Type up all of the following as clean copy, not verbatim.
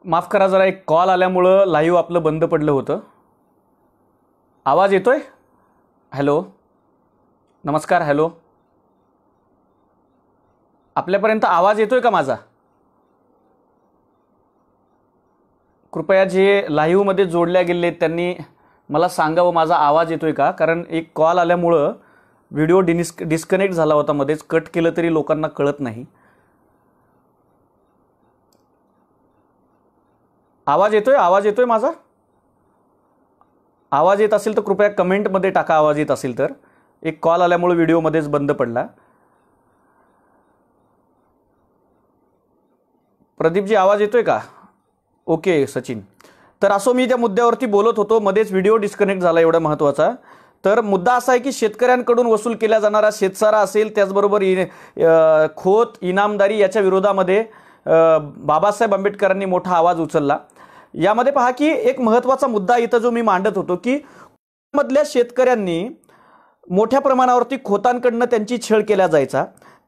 माफ करा, जरा एक कॉल आल्यामुळं लाईव्ह आपलं बंद पडलं होतं. आवाज येतोय? हॅलो, नमस्कार. हॅलो, आपल्यापर्यंत आवाज येतोय का माझा? कृपया जे लाईव्हमध्ये जोडल्या गेले त्यांनी मला सांगावं माझा आवाज येतोय का, कारण एक कॉल आल्यामुळं व्हिडिओ डिस्कनेक्ट झाला होता, मध्येच कट केलं तरी लोकांना कळत नाही. आवाज येतोय? आवाज येतोय माझा? आवाज येत असेल तर कृपया कमेंटमध्ये टाका, आवाज येत असेल तर. एक कॉल आल्यामुळे व्हिडिओमध्येच बंद पडला. प्रदीपजी आवाज येतोय का? ओके सचिन. तर असो, मी त्या मुद्द्यावरती बोलत होतो, मध्येच व्हिडिओ डिस्कनेक्ट झाला एवढा महत्त्वाचा. तर मुद्दा असा आहे की शेतकऱ्यांकडून वसूल केला जाणारा शेतसारा असेल, त्याचबरोबर खोत, इनामदारी याच्या विरोधामध्ये बाबासाहेब आंबेडकरांनी मोठा आवाज उचलला. यामध्ये पहा की एक महत्त्वाचा मुद्दा इथं जो मी मांडत होतो की मधल्या शेतकऱ्यांनी मोठ्या प्रमाणावरती खोतांकडनं त्यांची छळ केला जायचा,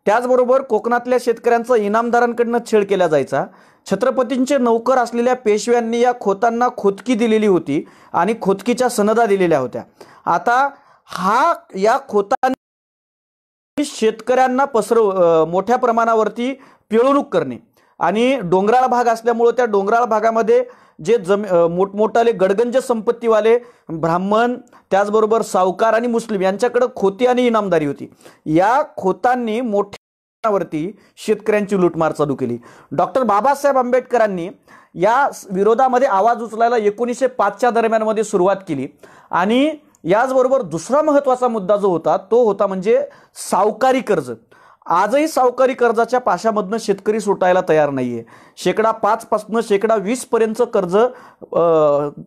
त्याचबरोबर कोकणातल्या शेतकऱ्यांचा इनामदारांकडनं छळ केला जायचा. छत्रपतींचे नौकर असलेल्या पेशव्यांनी या खोतांना खोतकी दिलेली होती आणि खोतकीच्या सनदा दिलेल्या होत्या. आता या खोतांनी शेतकऱ्यांना मोठ्या प्रमाणावरती पिळवणूक करणे आणि डोंगराळ भाग असल्यामुळे त्या डोंगराळ भागामध्ये जे मोठमोठाले गडगंज संपत्तीवाले ब्राह्मण, त्याचबरोबर सावकार आणि मुस्लिम यांच्याकडे खोती आणि इनामदारी होती. या खोतांनी मोठ्या प्रमाणावरती शेतकऱ्यांची लूटमार चालू केली. डॉक्टर बाबासाहेब आंबेडकरांनी या विरोधामध्ये आवाज उचलायला 1905च्या दरम्यानमध्ये सुरुवात केली. आणि याचबरोबर दुसरा महत्त्वाचा मुद्दा जो होता तो होता म्हणजे सावकारी कर्ज. आजही सावकारी कर्जाच्या पाशामधनं शेतकरी सुटायला तयार नाहीये. 5% पासून 20% पर्यंत कर्ज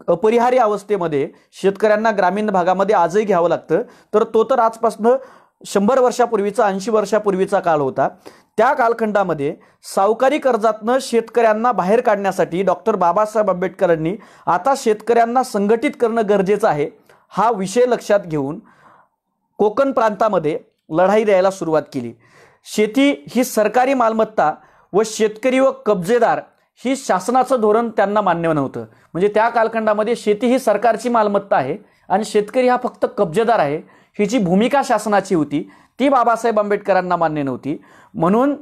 अपरिहार्य अवस्थेमध्ये शेतकऱ्यांना ग्रामीण भागामध्ये आजही घ्यावं लागतं. तर तो तर आजपासून 100 वर्षापूर्वीचा 80 वर्षापूर्वीचा काळ होता. त्या कालखंडामध्ये सावकारी कर्जातनं शेतकऱ्यांना बाहेर काढण्यासाठी डॉक्टर बाबासाहेब आंबेडकरांनी आता शेतकऱ्यांना संघटित करणं गरजेचं आहे हा विषय लक्षात घेऊन कोकण प्रांतामध्ये लढाई द्यायला सुरुवात केली. शेती ही सरकारी मालमत्ता व शेतकरी व कब्जेदार ही शासनाचं धोरण त्यांना मान्य नव्हतं. म्हणजे त्या कालखंडामध्ये शेती ही सरकारची मालमत्ता आहे आणि शेतकरी हा फक्त कब्जेदार आहे, ही जी भूमिका शासनाची होती ती बाबासाहेब आंबेडकरांना मान्य नव्हती. म्हणून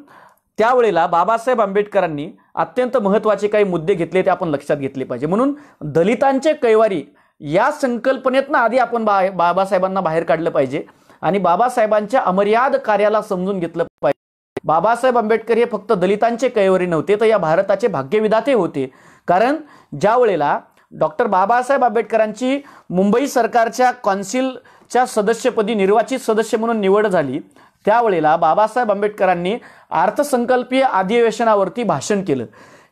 त्यावेळेला बाबासाहेब आंबेडकरांनी अत्यंत महत्त्वाचे काही मुद्दे घेतले, ते आपण लक्षात घेतले पाहिजे. म्हणून दलितांचे कैवारी या संकल्पनेतनं आधी आपण बाबासाहेबांना बाहेर काढलं पाहिजे आणि बाबासाहेबांच्या अमर्याद कार्याला समजून घेतलं पाहिजे. बाबासाहेब आंबेडकर हे फक्त दलितांचे कैवारी नव्हते, तर या भारताचे भाग्यविधाते होते. कारण ज्या वेळेला डॉक्टर बाबासाहेब आंबेडकरांची मुंबई सरकारच्या कौन्सिलच्या सदस्यपदी निर्वाचित सदस्य म्हणून निवड झाली, त्यावेळेला बाबासाहेब आंबेडकरांनी अर्थसंकल्पीय अधिवेशनावरती भाषण केलं.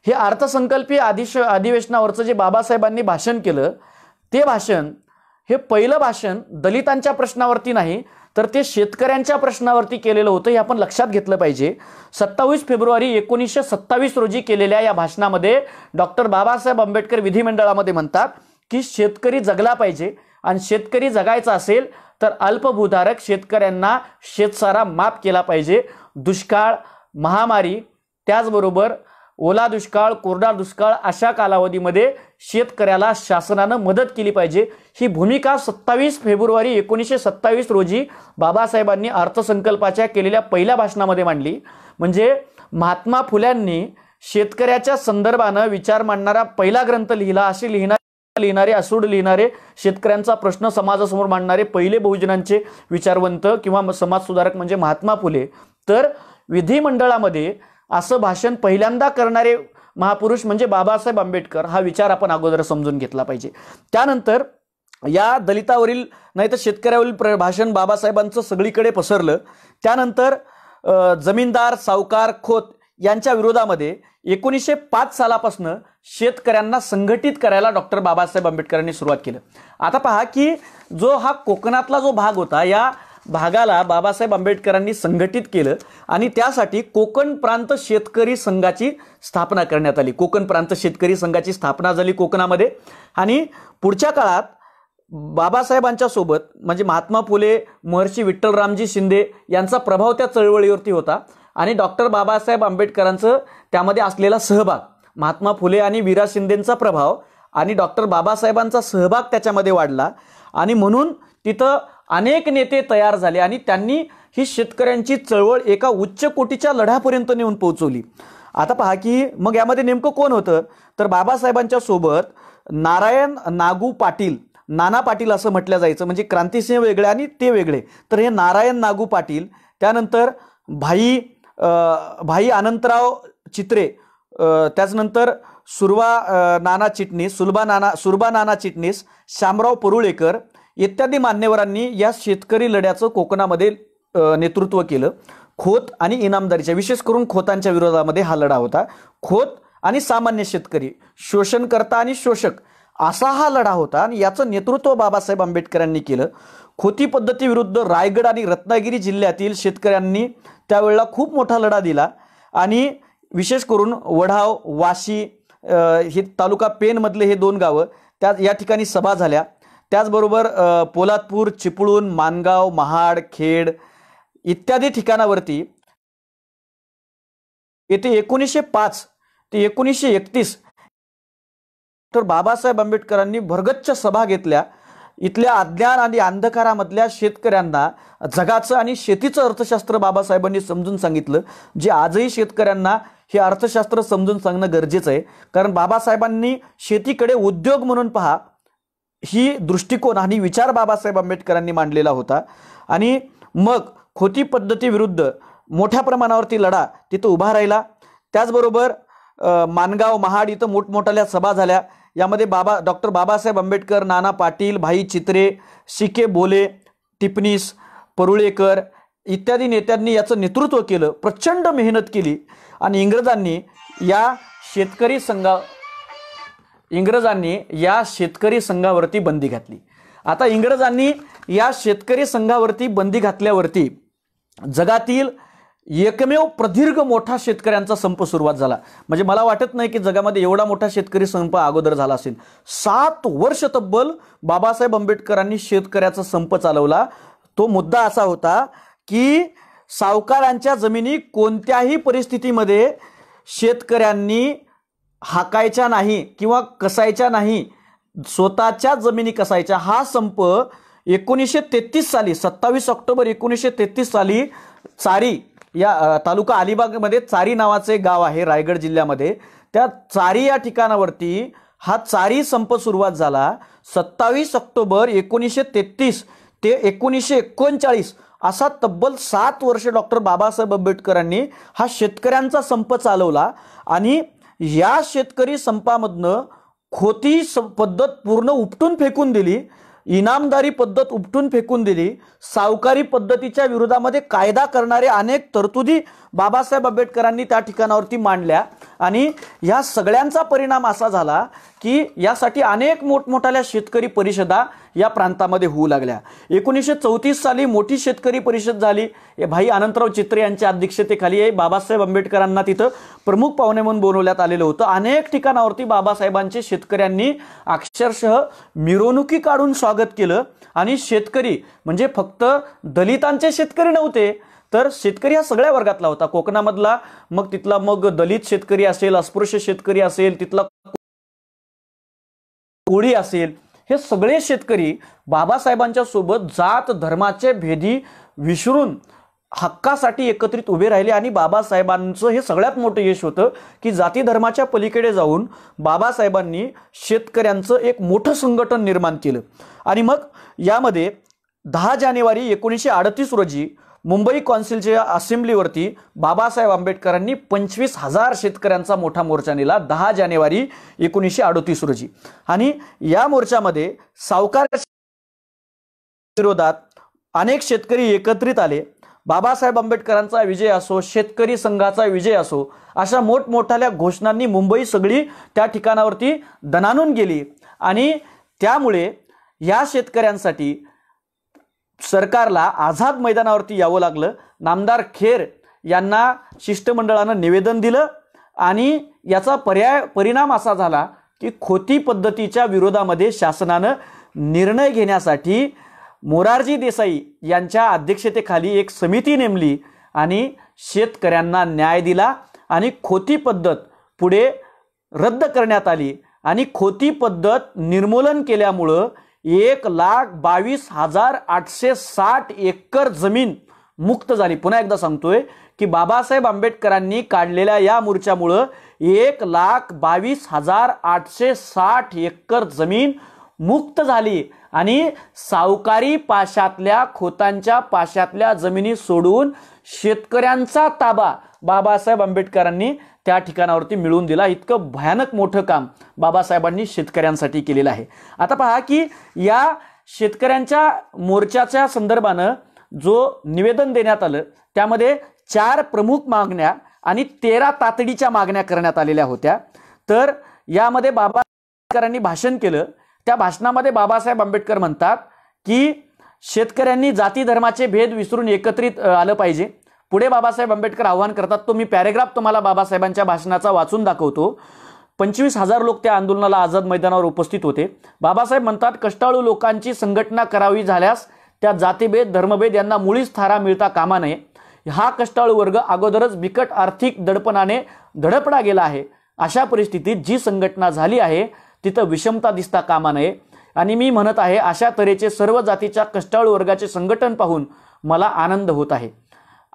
हे अर्थसंकल्पीय अधिवेशनावरचं जे बाबासाहेबांनी भाषण केलं ते भाषण हे पहिलं भाषण दलितांच्या प्रश्नावरती नाही, तर ते शेतकऱ्यांच्या प्रश्नावरती केलेलं होतं, हे आपण लक्षात घेतलं पाहिजे. 27 फेब्रुवारी 1927 रोजी केलेल्या या भाषणामध्ये डॉक्टर बाबासाहेब आंबेडकर विधिमंडळामध्ये म्हणतात की शेतकरी जगला पाहिजे आणि शेतकरी जगायचा असेल तर अल्पभूधारक शेतकऱ्यांना शेतसारा माफ केला पाहिजे. दुष्काळ, महामारी, त्याचबरोबर ओला दुष्काळ, कोरडा दुष्काळ अशा कालावधीमध्ये शेतकऱ्याला शासनानं मदत केली पाहिजे. ही भूमिका 27 फेब्रुवारी 1927 रोजी बाबासाहेबांनी अर्थसंकल्पाच्या केलेल्या पहिल्या भाषणामध्ये मांडली. म्हणजे महात्मा फुल्यांनी शेतकऱ्याच्या संदर्भानं विचार मांडणारा पहिला ग्रंथ लिहिला. असे लिहिणारे असूड लिहिणारे, शेतकऱ्यांचा प्रश्न समाजासमोर मांडणारे पहिले बहुजनांचे विचारवंत किंवा समाजसुधारक म्हणजे महात्मा फुले. तर विधिमंडळामध्ये असं भाषण पहिल्यांदा करणारे महापुरुष म्हणजे बाबासाहेब आंबेडकर, हा विचार आपण अगोदर समजून घेतला पाहिजे. त्यानंतर या दलितावरील नाही तर शेतकऱ्यावरील भाषण बाबासाहेबांचं सगळीकडे पसरलं. त्यानंतर जमीनदार, सावकार, खोत यांच्या विरोधामध्ये 1905 सालापासून शेतकऱ्यांना संघटित करायला डॉक्टर बाबासाहेब आंबेडकरांनी सुरुवात केलं. आता पहा की जो हा कोकणातला जो भाग होता, या भागाला बाबासाहेब आंबेडकरांनी संघटित केलं आणि त्यासाठी कोकण प्रांत शेतकरी संघाची स्थापना करण्यात आली. कोकण प्रांत शेतकरी संघाची स्थापना झाली कोकणामध्ये. आणि पुढच्या काळात बाबासाहेबांच्या सोबत म्हणजे महात्मा फुले, महर्षी विठ्ठलरामजी शिंदे यांचा प्रभाव त्या चळवळीवरती होता आणि डॉक्टर बाबासाहेब आंबेडकरांचं त्यामध्ये असलेला सहभाग महात्मा फुले आणि वीरा शिंदेंचा प्रभाव आणि डॉक्टर बाबासाहेबांचा सहभाग त्याच्यामध्ये वाढला आणि म्हणून तिथं अनेक नेते तयार झाले आणि त्यांनी ही शेतकऱ्यांची चळवळ एका उच्च कोटीच्या लढ्यापर्यंत नेऊन पोहोचवली. आता पहा की मग यामध्ये नेमकं कोण होतं, तर बाबासाहेबांच्या सोबत नारायण नागू पाटील, नाना पाटील असं म्हटलं जायचं, म्हणजे क्रांतिसिंह वेगळे आणि ते वेगळे. तर हे नारायण नागू पाटील, त्यानंतर भाई अनंतराव चित्रे, त्याचनंतर सुरबा नाना चिटणीस, शामराव परुळेकर इत्यादी मान्यवरांनी या शेतकरी लढ्याचं कोकणामध्ये नेतृत्व केलं. खोत आणि इनामदारीच्या, विशेष करून खोतांच्या विरोधामध्ये हा लढा होता. खोत आणि सामान्य शेतकरी, शोषणकर्ता आणि शोषक असा हा लढा होता आणि याचं नेतृत्व बाबासाहेब आंबेडकरांनी केलं. खोती पद्धतीविरुद्ध रायगड आणि रत्नागिरी जिल्ह्यातील शेतकऱ्यांनी त्यावेळेला खूप मोठा लढा दिला आणि विशेष करून वढाव, वाशी हे तालुका पेणमधले हे 2 गावं या ठिकाणी सभा झाल्या. त्याचबरोबर पोलादपूर, चिपळूण, मानगाव, महाड, खेड इत्यादी ठिकाणावरती येथे 1905 ते 1931 तर बाबासाहेब आंबेडकरांनी भरगच्च सभा घेतल्या. इथल्या अज्ञान आणि अंधकारामधल्या शेतकऱ्यांना जगाचं आणि शेतीचं अर्थशास्त्र बाबासाहेबांनी समजून सांगितलं, जे आजही शेतकऱ्यांना हे अर्थशास्त्र समजून सांगणं गरजेचं आहे. कारण बाबासाहेबांनी शेतीकडे उद्योग म्हणून पहा ही दृष्टिकोन आणि विचार बाबासाहेब आंबेडकरांनी मांडलेला होता. आणि मग खोती पद्धतीविरुद्ध मोठ्या प्रमाणावरती लढा तिथं उभा राहिला. त्याचबरोबर मानगाव, महाड इथं मोठमोठ्या सभा झाल्या. यामध्ये डॉक्टर बाबासाहेब आंबेडकर, नाना पाटील, भाई चित्रे, शिके बोले, टिपणीस, परुळेकर इत्यादी नेत्यांनी याचं नेतृत्व केलं. प्रचंड मेहनत केली आणि इंग्रजांनी या शेतकरी संघावरती बंदी घातली. आता इंग्रजांनी या शेतकरी संघावरती बंदी घातल्यावरती जगातील एकमेव प्रदीर्घ मोठा शेतकऱ्यांचा संप सुरुवात झाला. म्हणजे मला वाटत नाही की जगामध्ये एवढा मोठा शेतकरी संप अगोदर झाला असेल. 7 वर्ष तब्बल बाबासाहेब आंबेडकरांनी शेतकऱ्याचा संप चालवला. तो मुद्दा असा होता की सावकारांच्या जमिनी कोणत्याही परिस्थितीमध्ये शेतकऱ्यांनी हाकायच्या नाही किंवा कसायच्या नाही, स्वतःच्या जमिनी कसायच्या. हा संप 1933 साली 27 ऑक्टोबर 1933 साली चारी या तालुका अलिबागमध्ये चारी नावाचे गाव आहे रायगड जिल्ह्यामध्ये, त्या चारी या ठिकाणावरती हा चारी संप सुरुवात झाला. 27 ऑक्टोबर 1933 ते 1939 असा तब्बल 7 वर्ष डॉक्टर बाबासाहेब आंबेडकरांनी हा शेतकऱ्यांचा संप चालवला. आणि या शेतकरी संपामधनं खोती पद्धत पूर्ण उपटून फेकून दिली, इनामदारी पद्धत उपटून फेकून दिली, सावकारी पद्धतीच्या विरोधामध्ये कायदा करणारे अनेक तरतुदी बाबासाहेब आंबेडकरांनी त्या ठिकाणावरती मांडल्या. आणि या सगळ्यांचा परिणाम असा झाला की यासाठी अनेक मोठमोठ्या शेतकरी परिषदा या प्रांतामध्ये होऊ लागल्या. 1934 साली मोठी शेतकरी परिषद झाली. भाई अनंतराव चित्रे यांच्या अध्यक्षतेखाली बाबासाहेब आंबेडकरांना तिथं प्रमुख पाहुणे म्हणून बोलवण्यात आलेलं होतं. अनेक ठिकाणावरती बाबासाहेबांचे शेतकऱ्यांनी अक्षरशः मिरवणुकी काढून स्वागत केलं. आणि शेतकरी म्हणजे फक्त दलितांचे शेतकरी नव्हते, तर शेतकरी हा सगळ्या वर्गातला होता. कोकणामधला मग तिथला मग दलित शेतकरी असेल, अस्पृश्य शेतकरी असेल, तिथला कोळी असेल, हे सगळे शेतकरी बाबासाहेबांच्या सोबत जात धर्माचे भेदी विसरून हक्कासाठी एकत्रित उभे राहिले. आणि बाबासाहेबांचं हे सगळ्यात मोठं यश होतं की जाती धर्माच्या पलीकडे जाऊन बाबासाहेबांनी शेतकऱ्यांचं एक मोठं संघटन निर्माण केलं. आणि मग यामध्ये 10 जानेवारी 1938 रोजी मुंबई कौन्सिलच्या असेंब्लीवरती बाबासाहेब आंबेडकरांनी 25,000 शेतकऱ्यांचा मोठा मोर्चा नेला 10 जानेवारी 1938 रोजी. आणि या मोर्चामध्ये सावकार विरोधात अनेक शेतकरी एकत्रित आले. बाबासाहेब आंबेडकरांचा विजय असो, शेतकरी संघाचा विजय असो, अशा मोठमोठ्या घोषणांनी मुंबई सगळी त्या ठिकाणावरती दणाणून गेली. आणि त्यामुळे या शेतकऱ्यांसाठी सरकारला आझाद मैदानावरती यावं लागलं. नामदार खेर यांना शिष्टमंडळानं निवेदन दिलं आणि याचा परिणाम असा झाला की खोती पद्धतीच्या विरोधामध्ये शासनानं निर्णय घेण्यासाठी मोरारजी देसाई यांच्या अध्यक्षतेखाली एक समिती नेमली आणि शेतकऱ्यांना न्याय दिला. आणि खोती पद्धत पुढे रद्द करण्यात आली आणि खोटी पद्धत निर्मूलन केल्यामुळं 1,22,860 एकर जमीन मुक्त झाली। पुन्हा एकदा सांगतोय की बाबासाहेब आंबेडकरांनी काढलेल्या या मोर्चामुळं 1,22,860 एकर जमीन मुक्त झाली आणि सावकारी पाशातल्या खोतांच्या पाशातल्या जमिनी सोडून शेतकऱ्यांचा ताबा बाबासाहेब आंबेडकरांनी त्या ठिकाणावरती मिळवून दिला। इतकं भयानक मोठं काम बाबासाहेबांनी शेतकऱ्यांसाठी केलेलं आहे। आता पहा की या शेतकऱ्यांच्या मोर्चाच्या संदर्भानं जो निवेदन देण्यात आलं त्यामध्ये 4 प्रमुख मागण्या आणि 13 तातडीच्या मागण्या करण्यात आलेल्या होत्या। तर यामध्ये बाबासाहेबांनी भाषण केलं। त्या भाषणामध्ये बाबासाहेब आंबेडकर म्हणतात की शेतकऱ्यांनी जाती धर्माचे भेद विसरून एकत्रित आलं पाहिजे। पुढे बाबासाहेब आंबेडकर आवाहन करतात, तो मी पॅरेग्राफ तुम्हाला बाबासाहेबांच्या भाषणाचा वाचून दाखवतो। 25,000 लोक त्या आंदोलनाला आझाद मैदानावर उपस्थित होते। बाबासाहेब म्हणतात, कष्टाळू लोकांची संघटना करावी झाल्यास त्या जातीभेद धर्मभेद यांना मुळीच थारा मिळता कामा नये। हा कष्टाळू वर्ग अगोदरच बिकट आर्थिक दडपणाने धडपडा गेला आहे। अशा परिस्थितीत जी संघटना झाली आहे तिथं विषमता दिसता कामा नये आणि मी म्हणत आहे अशा तऱ्हेचे सर्व जातीच्या कष्टाळू वर्गाचे संघटन पाहून मला आनंद होत आहे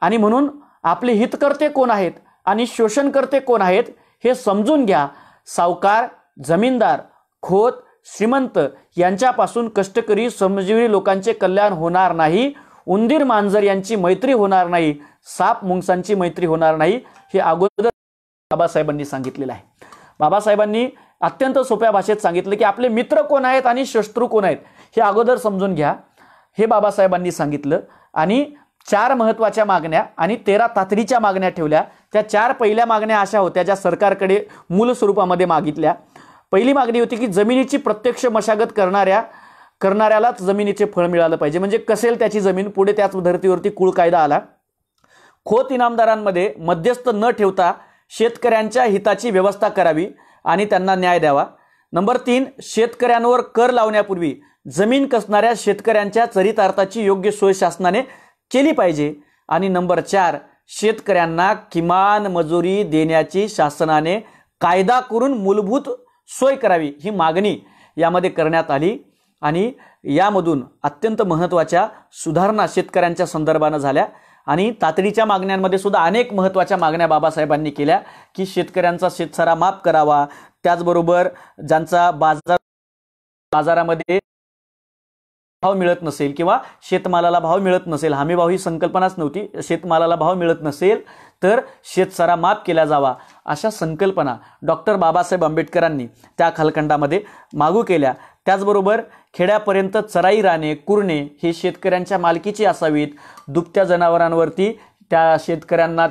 आणि म्हणून आपले हितकर्ते कोण आहेत आणि शोषणकर्ते कोण आहेत हे समजून घ्या। सावकार, जमीनदार, खोत, श्रीमंत यांच्यापासून कष्टकरी श्रमजीवी लोकांचे कल्याण होणार नाही। उंदीर मांजर यांची मैत्री होणार नाही, साप मुंगसांची मैत्री होणार नाही, हे अगोदर बाबासाहेबांनी सांगितलेलं आहे। बाबासाहेबांनी अत्यंत सोप्या भाषेत सांगितलं की आपले मित्र कोण आहेत आणि शत्रू कोण आहेत हे अगोदर समजून घ्या, हे बाबासाहेबांनी सांगितलं। आणि 4 महत्त्वाच्या मागण्या आणि 13 तातडीच्या मागण्या ठेवल्या। त्या 4 पहिल्या मागण्या अशा होत्या ज्या सरकारकडे मूल स्वरूपामध्ये मागितल्या। पहिली मागणी होती की जमिनीची प्रत्यक्ष मशागत करणाऱ्यालाच जमिनीचे फळ मिळालं पाहिजे, म्हणजे कसेल त्याची जमीन। पुढे त्याच धर्तीवरती कुळ कायदा आला। खोत इनामदारांमध्ये मध्यस्थ न ठेवता शेतकऱ्यांच्या हिताची व्यवस्था करावी आणि त्यांना न्याय द्यावा। नंबर 3, शेतकऱ्यांवर कर लावण्यापूर्वी जमीन कसणाऱ्या शेतकऱ्यांच्या चरितार्थाची योग्य सोय शासनाने केली पाहिजे। आणि नंबर 4, शेतकऱ्यांना किमान मजुरी देण्याची शासनाने कायदा करून मूलभूत सोय करावी, ही मागणी यामध्ये करण्यात आली। आणि यामधून अत्यंत महत्त्वाच्या सुधारणा शेतकऱ्यांच्या संदर्भाने झाल्या आणि तातडीच्या मागण्यांमध्ये सुद्धा अनेक महत्त्वाच्या मागण्या बाबासाहेबांनी केल्या की शेतकऱ्यांचा शेतसारा माफ करावा, त्याचबरोबर ज्यांचा बाजारामध्ये भाव मिळत नसेल किंवा शेतमालाला भाव मिळत नसेल, हमी भाव ही संकल्पनाच नव्हती, शेतमालाला भाव मिळत नसेल तर शेतसारा माफ केला जावा, अशा संकल्पना डॉक्टर बाबासाहेब आंबेडकरांनी त्या कालखंडामध्ये मागू केल्या। त्याचबरोबर खेड्यापर्यंत चराई राणे, कुरणे हे शेतकऱ्यांच्या मालकीची असावीत। दुभत्या जनावरांवरती त्या शेतकऱ्यांना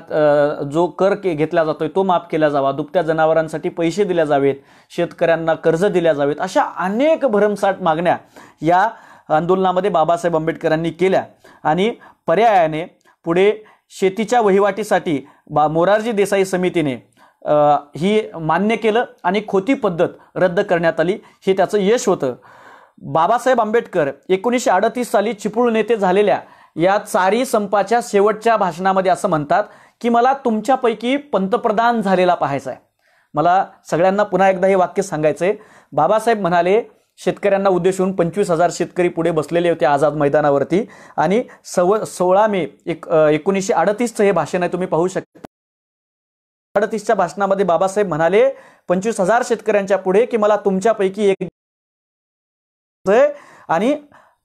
जो कर घेतला जातोय तो माफ केला जावा, दुभत्या जनावरांसाठी पैसे दिले जावेत, शेतकऱ्यांना कर्ज दिले जावेत, अशा अनेक भरमसाठ मागण्या या आंदोलनामध्ये बाबासाहेब आंबेडकरांनी केल्या। आणि पर्यायाने पुढे शेतीच्या वहिवाटीसाठी मोरारजी देसाई समितीने ही मान्य केलं आणि खोटी पद्धत रद्द करण्यात आली, हे त्याचं यश होतं। बाबासाहेब आंबेडकर 1938 साली चिपळूण येथे झालेल्या या चारी संपाच्या शेवटच्या भाषणामध्ये असं म्हणतात की मला तुमच्यापैकी पंतप्रधान झालेला पाहायचा आहे। मला सगळ्यांना पुन्हा एकदा हे वाक्य सांगायचंय। बाबासाहेब म्हणाले, शेतकऱ्यांना उद्देशून 25,000 शेतकरी पुढे बसलेले होते आझाद मैदानावरती आणि 16 मे 1938चं हे भाषण आहे, तुम्ही पाहू शकता। 38च्या भाषणामध्ये बाबासाहेब म्हणाले 25,000 शेतकऱ्यांच्या पुढे की मला तुमच्यापैकी एक आणि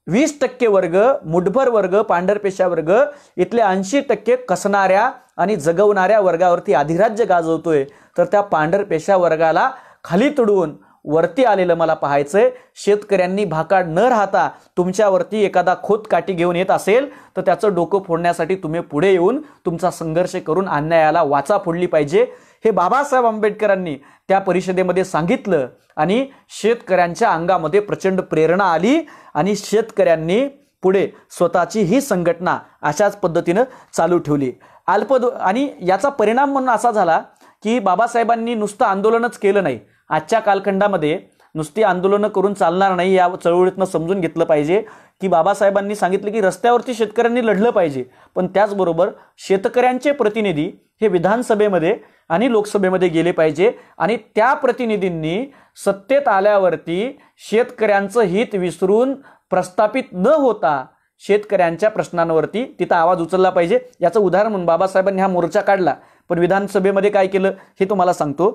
20% वर्ग, मुठभर वर्ग, पांढरपेशा वर्ग, इथले 80% कसणाऱ्या आणि जगवणाऱ्या वर्गावरती अधिराज्य गाजवतोय, तर त्या पांढरपेशा वर्गाला खाली तुडवून वरती आलेलं मला पाहायचंय। शेतकऱ्यांनी भाकाड न राहता तुमच्यावरती एखादा खोत काठी घेऊन येत असेल तर त्याचं डोकं फोडण्यासाठी तुम्ही पुढे येऊन तुमचा संघर्ष करून अन्यायाला वाचा फोडली पाहिजे, हे बाबासाहेब आंबेडकरांनी त्या परिषदेमध्ये सांगितलं। आणि शेतकऱ्यांच्या अंगामध्ये प्रचंड प्रेरणा आली आणि शेतकऱ्यांनी पुढे स्वतःची ही संघटना अशाच पद्धतीनं चालू ठेवली। आणि याचा परिणाम म्हणून असा झाला की बाबासाहेबांनी नुसतं आंदोलनच केलं नाही, आजच्या कालखंडामध्ये नुसती आंदोलनं करून चालणार नाही, या चळवळीतनं समजून घेतलं पाहिजे की बाबासाहेबांनी सांगितलं की रस्त्यावरती शेतकऱ्यांनी लढलं पाहिजे, पण त्याचबरोबर शेतकऱ्यांचे प्रतिनिधी हे विधानसभेमध्ये आणि लोकसभेमध्ये गेले पाहिजे आणि त्या प्रतिनिधींनी सत्तेत आल्यावरती शेतकऱ्यांचं हित विसरून प्रस्थापित न होता शेतकऱ्यांच्या प्रश्नांवरती तिथं आवाज उचलला पाहिजे. याचं उदाहरण म्हणून बाबासाहेबांनी हा मोर्चा काढला, पण विधानसभेमध्ये काय केलं हे तुम्हाला सांगतो.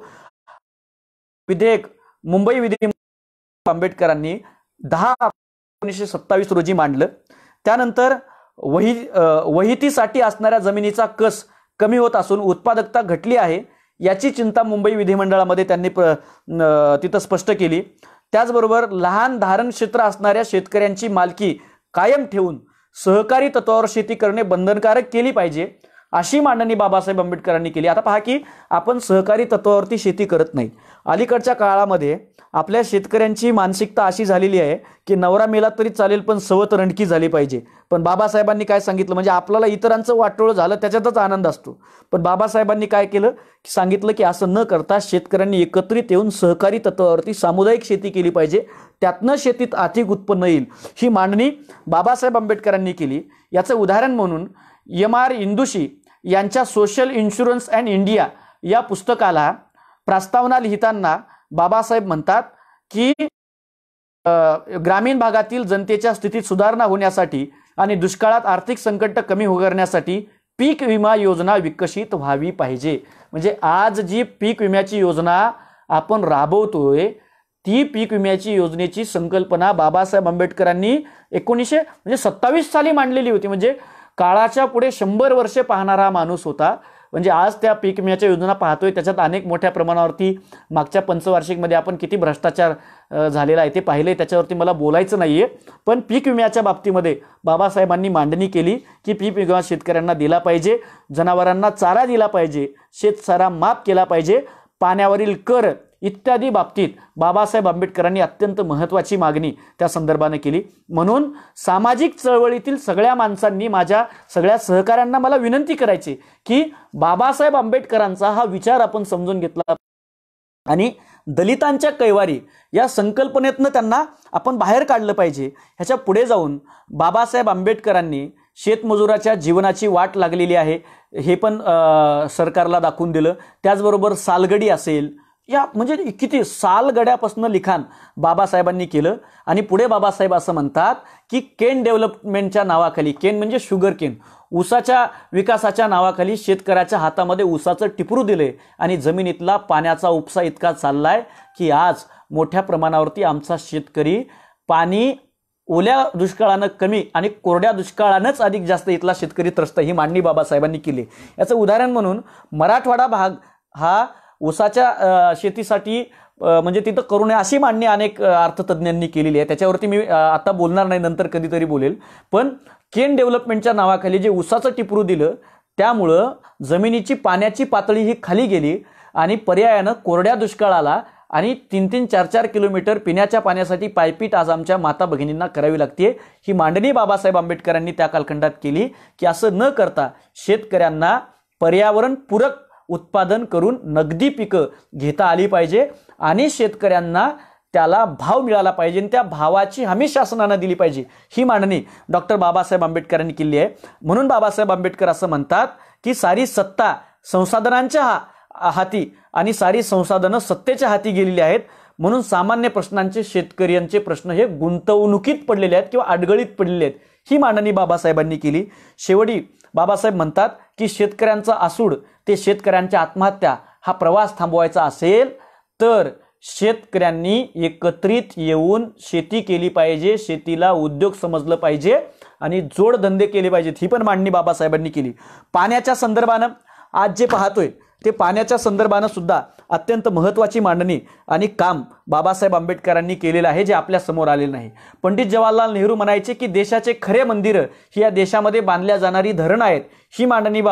विधेयक मुंबई विधिमंडळ आंबेडकरांनी 10/1927 रोजी मांडलं. त्यानंतर वहितीसाठी असणाऱ्या जमिनीचा कस कमी होत असून उत्पादकता घटली आहे याची चिंता मुंबई विधिमंडळामध्ये त्यांनी तिथं स्पष्ट केली. त्याचबरोबर लहान धारण क्षेत्र असणाऱ्या शेतकऱ्यांची मालकी कायम ठेवून सहकारी तत्वावर शेती करणे बंधनकारक केली पाहिजे अशी मांडणी बाबासाहेब आंबेडकरांनी केली. आता पहा की आपण सहकारी तत्वावरती शेती करत नाही. अलीकडच्या काळामध्ये आपल्या शेतकऱ्यांची मानसिकता अशी झालेली आहे की नवरा मेला तरी चालेल पण सवत रणकी झाली पाहिजे. पण बाबासाहेबांनी काय सांगितलं, म्हणजे आपल्याला इतरांचं वाटोळं झालं त्याच्यातच आनंद असतो, पण बाबासाहेबांनी काय केलं, सांगितलं की असं न करता शेतकऱ्यांनी एकत्रित येऊन सहकारी तत्वावरती सामुदायिक शेती केली पाहिजे, त्यातनं शेतीत आर्थिक उत्पन्न येईल, ही मांडणी बाबासाहेब आंबेडकरांनी केली. याचं उदाहरण म्हणून MR इंदुशी यांच्या सोशल इन्शुरन्स अँड इंडिया या पुस्तकाला प्रस्तावना लिहिताना बाबासाहेब म्हणतात की ग्रामीण भागातील जनतेच्या स्थितीत सुधारणा होण्यासाठी आणि दुष्काळात आर्थिक संकट कमी करण्यासाठी पीक विमा योजना विकसित व्हावी पाहिजे. म्हणजे आज जी पीक विम्याची योजना आपण राबवतोय ती पीक विम्याची योजनेची संकल्पना बाबासाहेब आंबेडकरांनी 1927 साली मांडलेली होती. म्हणजे काळाच्या पुढे 100 वर्षे पाहणारा माणूस होता. म्हणजे आज त्या पीक विम्याच्या योजना पाहतोय, त्याच्यात अनेक मोठ्या प्रमाणावरती मागच्या पंचवार्षिकमध्ये आपण किती भ्रष्टाचार झालेला आहे ते पाहिले, त्याच्यावरती मला बोलायचं नाहीये. पण पीक विम्याच्या बाबतीमध्ये बाबासाहेबांनी मांडणी केली की पीक विमा शेतकऱ्यांना दिला पाहिजे, जनावरांना चारा दिला पाहिजे, शेतसारा माफ केला पाहिजे, पाण्यावरील कर इत्यादी बाबतीत बाबासाहेब आंबेडकरांनी अत्यंत महत्त्वाची मागणी त्या संदर्भाने केली. म्हणून सामाजिक चळवळीतील सगळ्या माणसांनी, माझ्या सगळ्या सहकाऱ्यांना मला विनंती करायची की बाबासाहेब आंबेडकरांचा हा विचार आपण समजून घेतला आणि दलितांच्या कैवारी या संकल्पनेतनं त्यांना आपण बाहेर काढलं पाहिजे. ह्याच्या पुढे जाऊन बाबासाहेब आंबेडकरांनी शेतमजुराच्या जीवनाची वाट लागलेली आहे हे पण सरकारला दाखवून दिलं. त्याचबरोबर सालगडी असेल, या म्हणजे किती सालगड्यापासून लिखाण बाबासाहेबांनी केलं. आणि पुढे बाबासाहेब असं म्हणतात की केन डेव्हलपमेंटच्या नावाखाली, केन म्हणजे शुगर केन, ऊसाच्या विकासाच्या नावाखाली शेतकऱ्याच्या हातामध्ये ऊसाचं टिपरू दिले आणि जमिनीतला पाण्याचा उपसा इतका चाललाय की आज मोठ्या प्रमाणावरती आमचा शेतकरी पाणी ओल्या दुष्काळानं कमी आणि कोरड्या दुष्काळानंच अधिक जास्त इथला शेतकरी त्रस्त, ही मांडणी बाबासाहेबांनी केली. याचं उदाहरण म्हणून मराठवाडा भाग हा ऊसाच्या शेतीसाठी म्हणजे तिथं करू नये अशी मांडणी अनेक अर्थतज्ञांनी केलेली आहे. त्याच्यावरती मी आता बोलणार नाही, नंतर कधीतरी बोलेल. पण केन डेव्हलपमेंटच्या नावाखाली जे ऊसाचं टिपरू दिलं त्यामुळं जमिनीची पाण्याची पातळी ही खाली गेली आणि पर्यायानं कोरड्या दुष्काळाला आणि 3-3, 4-4 किलोमीटर पिण्याच्या पाण्यासाठी पायपीट आज आमच्या माता भगिनींना करावी लागते. ही मांडणी बाबासाहेब आंबेडकरांनी त्या कालखंडात केली की असं न करता शेतकऱ्यांना पर्यावरण पूरक उत्पादन करून नगदी पिकं घेता आली पाहिजे आणि शेतकऱ्यांना त्याला भाव मिळाला पाहिजे, त्या भावाची हमी शासनानं दिली पाहिजे. ही मांडणी डॉक्टर बाबासाहेब आंबेडकरांनी केली आहे. म्हणून बाबासाहेब आंबेडकर असं म्हणतात की सारी सत्ता संसाधनांच्या हाती आणि सारी संसाधनं सत्तेच्या हाती गेलेली आहेत. म्हणून सामान्य प्रश्नांचे, शेतकऱ्यांचे प्रश्न हे गुंतवणुकीत पडलेले आहेत किंवा अडगळीत पडलेले आहेत. ही मांडणी बाबासाहेबांनी केली. शेवटी बाबासाहेब म्हणतात की शेतकऱ्यांचा आसूड ते शेतकऱ्यांच्या आत्महत्या हा प्रवास थांबवायचा असेल तर शेतकऱ्यांनी एकत्रित येऊन शेती केली पाहिजे, शेतीला उद्योग समजलं पाहिजे आणि जोडधंदे केले पाहिजेत. ही पण मांडणी बाबासाहेबांनी केली. पाण्याच्या संदर्भानं आज जे पाहतोय ते पाण्याच्या संदर्भानं सुद्धा अत्यंत महत्त्वाची मांडणी आणि काम बाबासाहेब आंबेडकरांनी केलेलं आहे, जे आपल्या समोर आलेलं नाही. पंडित जवाहरलाल नेहरू म्हणायचे की देशाचे खरे मंदिरं ही या देशामध्ये बांधल्या जाणारी धरणं आहेत. ही मांडणी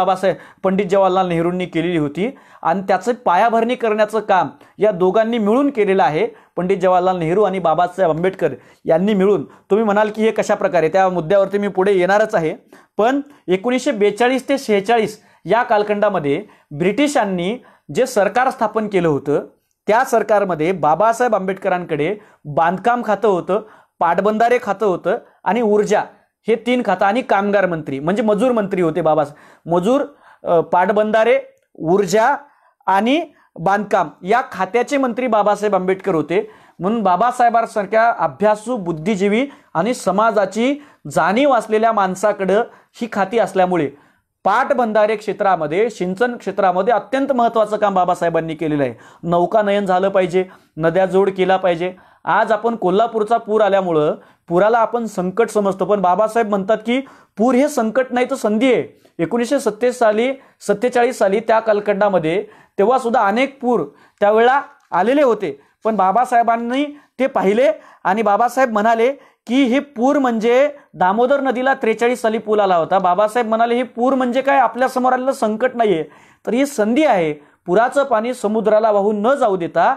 पंडित जवाहरलाल नेहरूंनी केलेली होती आणि त्याचं पायाभरणी करण्याचं काम या दोघांनी मिळून केलेलं आहे. पंडित जवाहरलाल नेहरू आणि बाबासाहेब आंबेडकर यांनी मिळून. तुम्ही म्हणाल की हे कशा प्रकारे, त्या मुद्द्यावरती मी पुढे येणारच आहे. पण 1942 ते 46 या कालखंडामध्ये ब्रिटिशांनी जे सरकार स्थापन केलं होतं त्या सरकारमध्ये बाबासाहेब आंबेडकरांकडे बांधकाम खातं होतं, पाटबंधारे खातं होतं आणि ऊर्जा हे 3 खातं आणि कामगार मंत्री म्हणजे मजूर मंत्री होते मजूर, पाटबंधारे, ऊर्जा आणि बांधकाम या खात्याचे मंत्री बाबासाहेब आंबेडकर होते. म्हणून बाबासाहेबांसारख्या अभ्यासू, बुद्धिजीवी आणि समाजाची जाणीव असलेल्या माणसाकडे ही खाती असल्यामुळे पाटबंधारे क्षेत्रामध्ये, सिंचन क्षेत्रामध्ये अत्यंत महत्त्वाचं काम बाबासाहेबांनी केलेलं आहे. नौकानयन झालं पाहिजे, नद्या जोड केला पाहिजे. आज आपण कोल्हापूरचा पूर आल्यामुळं पुराला आपण संकट समजतो, पण बाबासाहेब म्हणतात की पूर हे संकट नाही तर संधी आहे. 1947 साली त्या कालखंडामध्ये तेव्हा सुद्धा अनेक पूर त्यावेळेला आलेले होते, पण बाबासाहेबांनी ते पाहिले आणि बाबासाहेब म्हणाले की हे पूर म्हणजे दामोदर नदीला 43 साली पूर आला होता. बाबासाहेब म्हणाले हे पूर म्हणजे काय, आपल्या समोर आलेलं संकट नाहीये, तर ही संधी आहे. पुराचं पाणी समुद्राला वाहून न जाऊ देता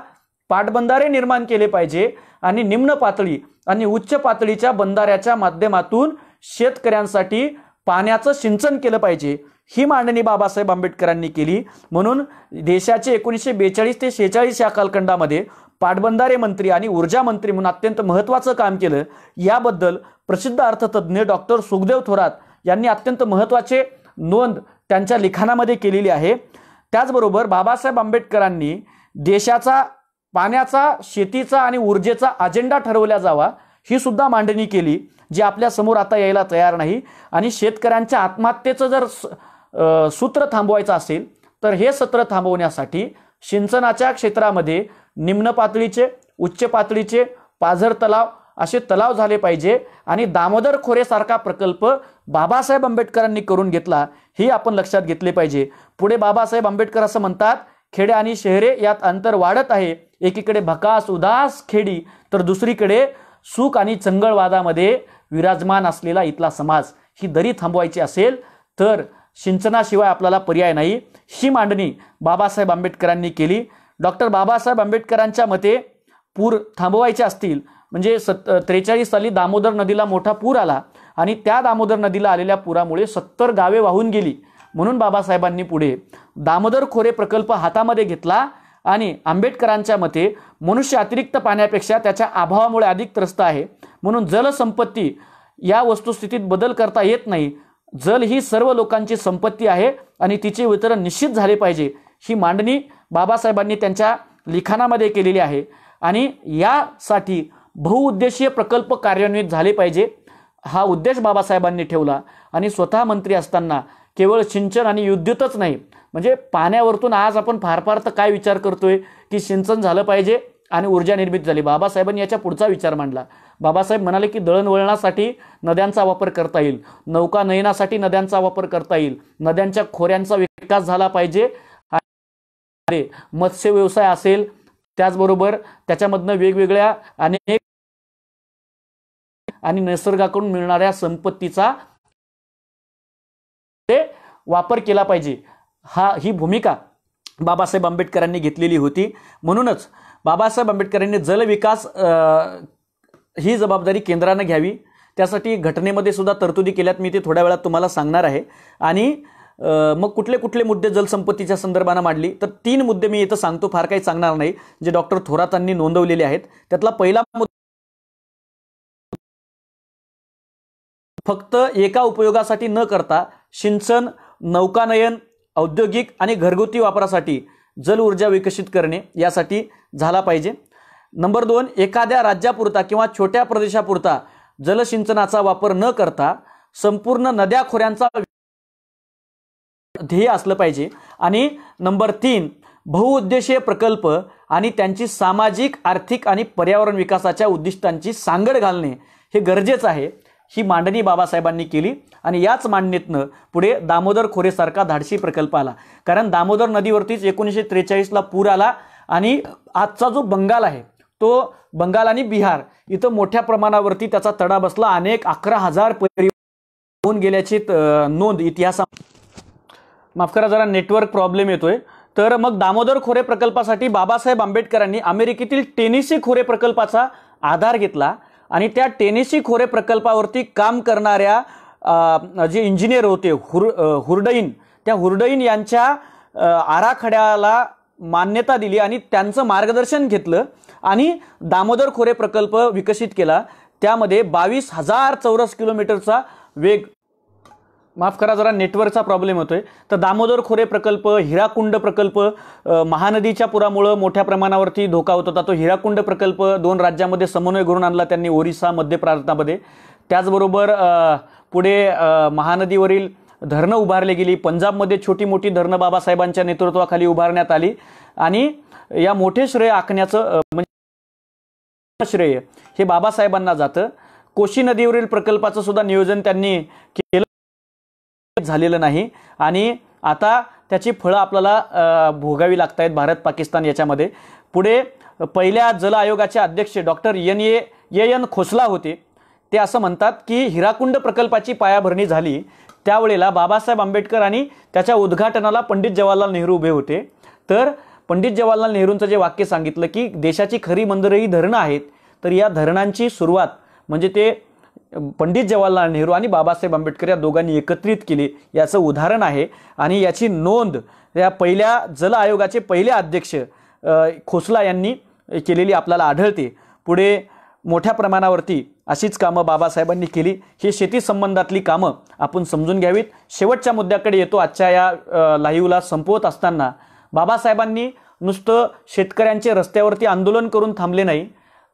पाटबंधारे निर्माण केले पाहिजे आणि निम्न पातळी आणि उच्च पातळीच्या बंधाऱ्याच्या माध्यमातून शेतकऱ्यांसाठी पाण्याचं सिंचन केलं पाहिजे. ही मांडणी बाबासाहेब आंबेडकरांनी केली. म्हणून देशाचे 1942 ते 46 या कालखंडामध्ये पाटबंधारे मंत्री आणि ऊर्जा मंत्री म्हणून अत्यंत महत्त्वाचं काम केलं. याबद्दल प्रसिद्ध अर्थतज्ञ डॉक्टर सुखदेव थोरात यांनी अत्यंत महत्त्वाचे नोंद त्यांच्या लिखाणामध्ये केलेली आहे. त्याचबरोबर बाबासाहेब आंबेडकरांनी देशाचा पाण्याचा, शेतीचा आणि ऊर्जेचा अजेंडा ठरवला जावा ही सुद्धा मांडणी केली, जी आपल्या समोर आता यायला तयार नाही. आणि शेतकऱ्यांच्या आत्महत्येचं जर सूत्र थांबवायचं असेल तर हे सत्र थांबवण्यासाठी सिंचनाच्या क्षेत्रामध्ये निम्न पातळीचे, उच्च पातळीचे, पाझर तलाव असे तलाव झाले पाहिजे आणि दामोदर खोरेसारखा प्रकल्प बाबासाहेब आंबेडकरांनी करून घेतला हे आपण लक्षात घेतले पाहिजे. पुढे बाबासाहेब आंबेडकर असं म्हणतात, खेडे आणि शहरे यात अंतर वाढत आहे. एकीकडे भकास उदास खेडी तर दुसरीकडे सुख आणि चंगळवादामध्ये विराजमान असलेला इथला समाज. ही दरी थांबवायची असेल तर सिंचनाशिवाय आपल्याला पर्याय नाही. ही मांडणी बाबासाहेब आंबेडकरांनी केली. डॉक्टर बाबासाहेब आंबेडकरांच्या मते पूर थांबवायचे असतील म्हणजे 43 साली दामोदर नदीला मोठा पूर आला आणि त्या दामोदर नदीला आलेल्या पुरामुळे 70 गावे वाहून गेली. म्हणून बाबासाहेबांनी पुढे दामोदर खोरे प्रकल्प हातामध्ये घेतला आणि आंबेडकरांच्या मते मनुष्य अतिरिक्त पाण्यापेक्षा त्याच्या अभावामुळे अधिक त्रस्त आहे. म्हणून जलसंपत्ती या वस्तुस्थितीत बदल करता येत नाही. जल ही सर्व लोकांची संपत्ती आहे आणि तिचे वितरण निश्चित झाले पाहिजे. ही मांडणी बाबासाहेबांनी त्यांच्या लिखाणामध्ये केलेली आहे आणि यासाठी बहुउद्देशीय प्रकल्प कार्यान्वित झाले पाहिजे हा उद्देश बाबासाहेबांनी ठेवला. आणि स्वतः मंत्री असताना केवळ सिंचन आणि विद्युतच नाही, म्हणजे पाण्यावरतून आज आपण फार तर काय विचार करतोय की सिंचन झालं पाहिजे आणि ऊर्जा निर्मिती झाली. बाबासाहेबांनी याच्या पुढचा विचार मांडला. बाबासाहेब म्हणाले की दळणवळणासाठी नद्यांचा वापर करता येईल, नौकानयनासाठी नद्यांचा वापर करता येईल, नद्यांच्या खोऱ्यांचा विकास झाला पाहिजे, मत्स्य व्यवसाय असेल, त्याचबरोबर त्याच्यामधनं वेगवेगळ्या अनेक आणि निसर्गाकडून मिळणाऱ्या संपत्तीचा वापर केला पाहिजे. ही भूमिका बाबासाहेब आंबेडकरांनी घेतलेली होती. म्हणूनच बाबासाहेब आंबेडकरांनी जलविकास ही जबाबदारी केंद्राने घ्यावी. त्यासाठी घटनेमध्ये सुद्धा तरतुदी केल्यात, मी ते थोड्या वेळात तुम्हाला सांगणार आहे. आणि मग कुठले कुठले मुद्दे जलसंपत्तीच्या संदर्भाने मांडली तर 3 मुद्दे मी इथं सांगतो, फार काही सांगणार नाही, जे डॉक्टर थोरातांनी नोंदवलेले आहेत. त्यातला पहिला मुद्दा फक्त एका उपयोगासाठी न करता सिंचन, नौकानयन, औद्योगिक आणि घरगुती वापरासाठी जल ऊर्जा विकसित करणे यासाठी झाला पाहिजे. नंबर 2, एखाद्या राज्यापुरता किंवा छोट्या प्रदेशापुरता जलसिंचनाचा वापर न करता संपूर्ण नद्या खोऱ्यांचा ध्येय असलं पाहिजे. आणि नंबर 3, बहुउद्देशीय प्रकल्प आणि त्यांची सामाजिक, आर्थिक आणि पर्यावरण विकासाच्या उद्दिष्टांची सांगड घालणे हे गरजेचं आहे. ही मांडणी बाबासाहेबांनी केली आणि याच मांडणीतनं पुढे दामोदर खोरेसारखा धाडसी प्रकल्प आला. कारण दामोदर नदीवरतीच 1943 ला पूर आला आणि आजचा जो बंगाल आहे तो बंगाल आणि बिहार इथं मोठ्या प्रमाणावरती त्याचा तडा बसला. अनेक 11,000 परिवार होऊन गेल्याची नोंद इतिहासात. माफ करा, जरा नेटवर्क प्रॉब्लेम येतोय. तर मग दामोदर खोरे प्रकल्पासाठी बाबासाहेब आंबेडकरांनी अमेरिकेतील टेनेसी खोरे प्रकल्पाचा आधार घेतला आणि त्या टेनेसी खोरे प्रकल्पावरती काम करणाऱ्या जे इंजिनियर होते हुर्डईन, त्या हुर्डईन यांच्या आराखड्याला मान्यता दिली आणि त्यांचं मार्गदर्शन घेतलं आणि दामोदर खोरे प्रकल्प विकसित केला। त्यामध्ये 22,000 चौरस किलोमीटरचा वेग, माफ करा जरा नेटवर्कचा प्रॉब्लेम होतोय, तर दामोदर खोरे प्रकल्प, हिराकुंड प्रकल्प, महानदीच्या पुरामुळे मोठ्या प्रमाणावरती धोका होत होता, तो हिराकुंड प्रकल्प 2 राज्यांमध्ये समन्वय घडवून आणला त्यांनी, ओरिसा मध्य प्रांतामध्ये। त्याचबरोबर पुढे महानदीवरील धरणं उभारली गेली, पंजाबमध्ये छोटी मोठी धरणं बाबासाहेबांच्या नेतृत्वाखाली उभारण्यात आली आणि या मोठे श्रेय आखण्याचं म्हणजे श्रेय हे बाबासाहेबांना जातं। कोशी नदीवरील प्रकल्पाचं सुद्धा नियोजन त्यांनी केलं, झालेलं नाही आणि आता त्याची फळं आपल्याला भोगावी लागतायत भारत पाकिस्तान याच्यामध्ये। पुढे पहिल्या जल आयोगाचे अध्यक्ष डॉक्टर एन खोसला होते, ते असं म्हणतात की हिराकुंड प्रकल्पाची पायाभरणी झाली त्यावेळेला बाबासाहेब आंबेडकर आणि त्याच्या उद्घाटनाला पंडित जवाहरलाल नेहरू उभे होते। तर पंडित जवाहरलाल नेहरूंचं जे वाक्य सांगितलं की देशाची खरी मंदिरं ही धरणं आहेत, तर या धरणांची सुरुवात म्हणजे ते पंडित जवाहरलाल नेहरू आणि बाबासाहेब आंबेडकर या दोघांनी एकत्रित केली याचं उदाहरण आहे आणि याची नोंद या पहिल्या जल आयोगाचे पहिले अध्यक्ष खोसला यांनी केलेली आपल्याला आढळते। पुढे मोठ्या प्रमाणावरती अशीच कामं बाबासाहेबांनी केली। ही शेती संबंधातली कामं आपण समजून घ्यावीत। शेवटच्या मुद्द्याकडे येतो आजच्या या लाईव्हला संपवत असताना, बाबासाहेबांनी नुसतं शेतकऱ्यांचे रस्त्यावरती आंदोलन करून थांबले नाही,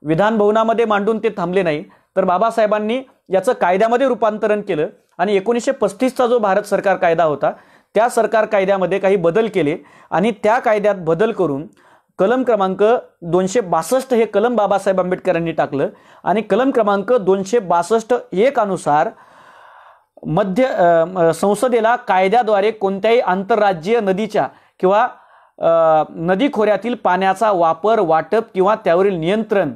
विधान भवनामध्ये मांडून ते थांबले नाही, तर बाबासाहेबांनी याचं कायद्यामध्ये रूपांतरण केलं आणि 1935चा जो भारत सरकार कायदा होता त्या सरकार कायद्यामध्ये काही बदल केले आणि त्या कायद्यात बदल करून कलम क्रमांक 262 हे कलम बाबासाहेब आंबेडकरांनी टाकलं आणि कलम क्रमांक 262(1) अनुसार संसदेला कायद्याद्वारे कोणत्याही आंतरराज्यीय नदीच्या किंवा नदी खोऱ्यातील पाण्याचा वापर, वाटप किंवा त्यावरील नियंत्रण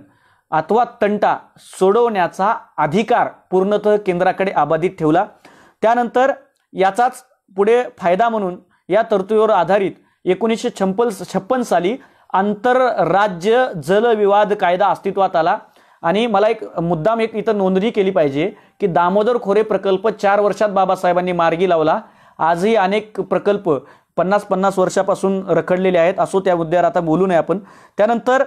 अथवा तंटा सोडवण्याचा अधिकार पूर्णतः केंद्राकडे अबाधित ठेवला। त्यानंतर याचाच पुढे फायदा म्हणून या तरतुदीवर आधारित 1956 साली आंतरराज्य जलविवाद कायदा अस्तित्वात आला आणि मला एक मुद्दाम इथं नोंदणी केली पाहिजे की दामोदर खोरे प्रकल्प 4 वर्षात बाबासाहेबांनी मार्गी लावला। आजही अनेक प्रकल्प 50-50 वर्षापासून रखडलेले आहेत, असो त्या मुद्द्यावर आता बोलू नये आपण। त्यानंतर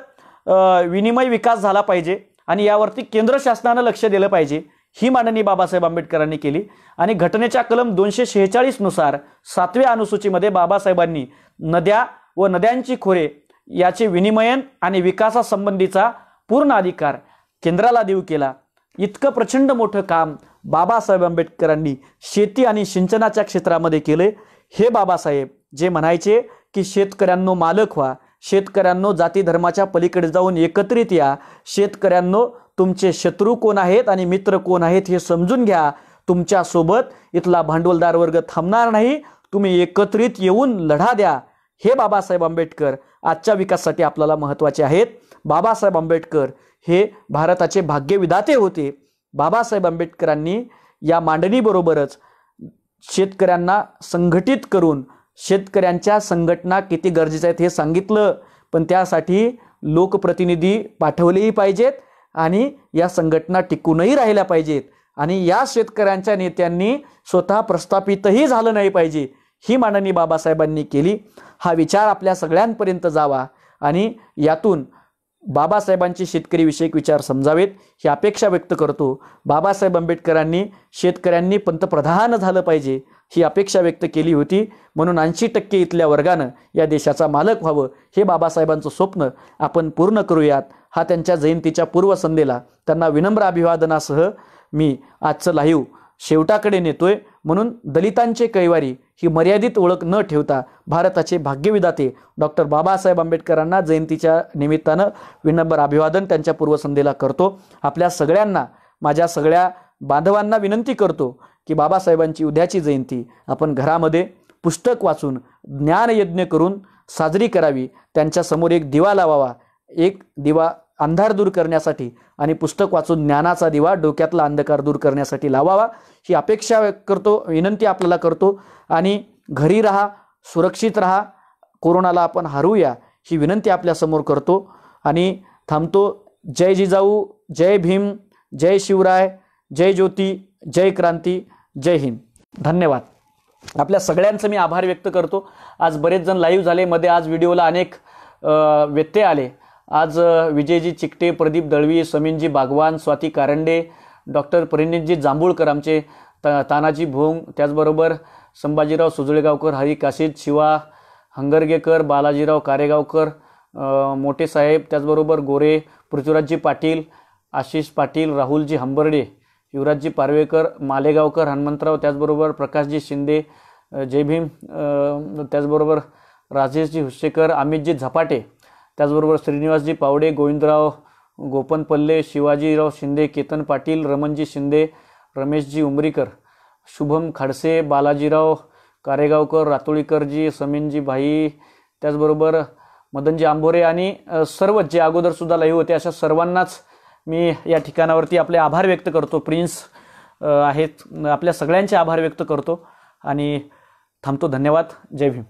विनिमय विकास झाला पाहिजे आणि यावरती केंद्र शासनाने लक्ष दिलं पाहिजे, ही मांडणी बाबासाहेब आंबेडकरांनी केली आणि घटनेच्या कलम 246 नुसार 7व्या अनुसूचीमध्ये बाबासाहेबांनी नद्या व नद्यांची खोरे याचे विनिमयन आणि विकासासंबंधीचा पूर्ण अधिकार केंद्राला देऊ केला। इतकं प्रचंड मोठं काम बाबासाहेब आंबेडकरांनी शेती आणि सिंचनाच्या क्षेत्रामध्ये केले। हे बाबासाहेब जे म्हणायचे की शेतकऱ्यांनो मालक व्हा, शेतकऱ्यांनो जाती धर्माच्या पलीकडे जाऊन एकत्रित या, शेतकऱ्यांनो तुमचे शत्रू कोण आहेत आणि मित्र कोण आहेत हे समजून घ्या, तुमच्या सोबत इथला भांडवलदार वर्ग थांबणार नाही, तुम्ही एकत्रित येऊन लढा द्या। हे बाबासाहेब आंबेडकर आजच्या विकासासाठी आपल्याला महत्त्वाचे आहेत। बाबासाहेब आंबेडकर हे भारताचे भाग्यविधाते होते। बाबासाहेब आंबेडकरांनी या मांडणीबरोबरच शेतकऱ्यांना संघटित करून शेतकऱ्यांच्या संघटना किती गरजेच्या आहेत हे सांगितलं, पण त्यासाठी लोकप्रतिनिधी पाठवलेही पाहिजेत आणि या संघटना टिकूनही राहिल्या पाहिजेत आणि या शेतकऱ्यांच्या नेत्यांनी स्वतः प्रस्थापितही झालं नाही पाहिजे। ही मांडणी बाबासाहेबांनी केली। हा विचार आपल्या सगळ्यांपर्यंत जावा आणि यातून बाबासाहेबांचे शेतकरी विषयक विचार समजावेत ही अपेक्षा व्यक्त करतो। बाबासाहेब आंबेडकरांनी शेतकऱ्यांनी पंतप्रधान झालं पाहिजे ही अपेक्षा व्यक्त केली होती, म्हणून 80% इथल्या वर्गानं या देशाचा मालक व्हावं हे बाबासाहेबांचं स्वप्न आपण पूर्ण करूयात। हा त्यांच्या जयंतीच्या पूर्वसंध्येला त्यांना विनम्र अभिवादनासह मी आजचं लाईव्ह शेवटाकडे नेतोय। म्हणून दलितांचे कैवारी ही मर्यादित ओळख न ठेवता भारताचे भाग्यविधाते डॉक्टर बाबासाहेब आंबेडकरांना जयंतीच्या निमित्तानं विनम्र अभिवादन त्यांच्या पूर्वसंध्येला करतो। आपल्या सगळ्यांना, माझ्या सगळ्या बांधवांना विनंती करतो की बाबासाहेबांची उद्याची जयंती आपण घरामध्ये पुस्तक वाचून ज्ञानयज्ञ करून साजरी करावी। त्यांच्या समोर एक दिवा लावावा, एक दिवा अंधार दूर करण्यासाठी आणि पुस्तक वाचून ज्ञानाचा दिवा डोक्यातला अंधकार दूर करण्यासाठी लावावा ही अपेक्षा करतो, विनंती आपल्याला करतो। आणि घरी राहा, सुरक्षित राहा, कोरोनाला आपण हरवूया ही विनंती आपल्या समोर करतो आणि थांबतो। जय जिजाऊ, जय भीम, जय शिवराय, जय ज्योती, जय क्रांती, जय हिंद। धन्यवाद। आपल्या सगळ्यांचं मी आभार व्यक्त करतो. आज बरेच जण लाईव्ह झाले, मध्ये आज व्हिडिओला अनेक व्यत्यय आले. आज विजयजी चिकटे, प्रदीप दळवी, समीनजी बागवान, स्वाती कारंडे, डॉक्टर परिणितजी जांभूळकर, आमचे तानाजी भोंग, त्याचबरोबर संभाजीराव सुजळेगावकर, हरी काशीद, शिवा हंगरगेकर, बालाजीराव कारेगावकर, मोठे साहेब, त्याचबरोबर गोरे, पृथ्वीराजजी पाटील, आशिष पाटील, राहुलजी हंबर्डे, युवराजजी पारवेकर, मालेगावकर, हनुमंतराव, त्याचबरोबर प्रकाशजी शिंदे, जय भीम, त्याचबरोबर राजेशजी हुसेकर, अमितजी झपाटे, त्याचबरोबर श्रीनिवासजी पावडे, गोविंदराव गोपनपल्ले, शिवाजीराव शिंदे, केतन पाटील, रमणजी शिंदे, रमेशजी उमरीकर, शुभम खडसे, बालाजीराव कारेगावकर, रातोळीकरजी, समीनजी भाई, त्याचबरोबर मदनजी आंबोरे आणि सर्व जे अगोदरसुद्धा लाईव्ह होते अशा सर्वांनाच मी या ठिकाणावरती आपले आभार व्यक्त करतो. प्रिन्स आहेत, आपल्या सगळ्यांचे आभार व्यक्त करतो आणि थांबतो. धन्यवाद. जय भीम.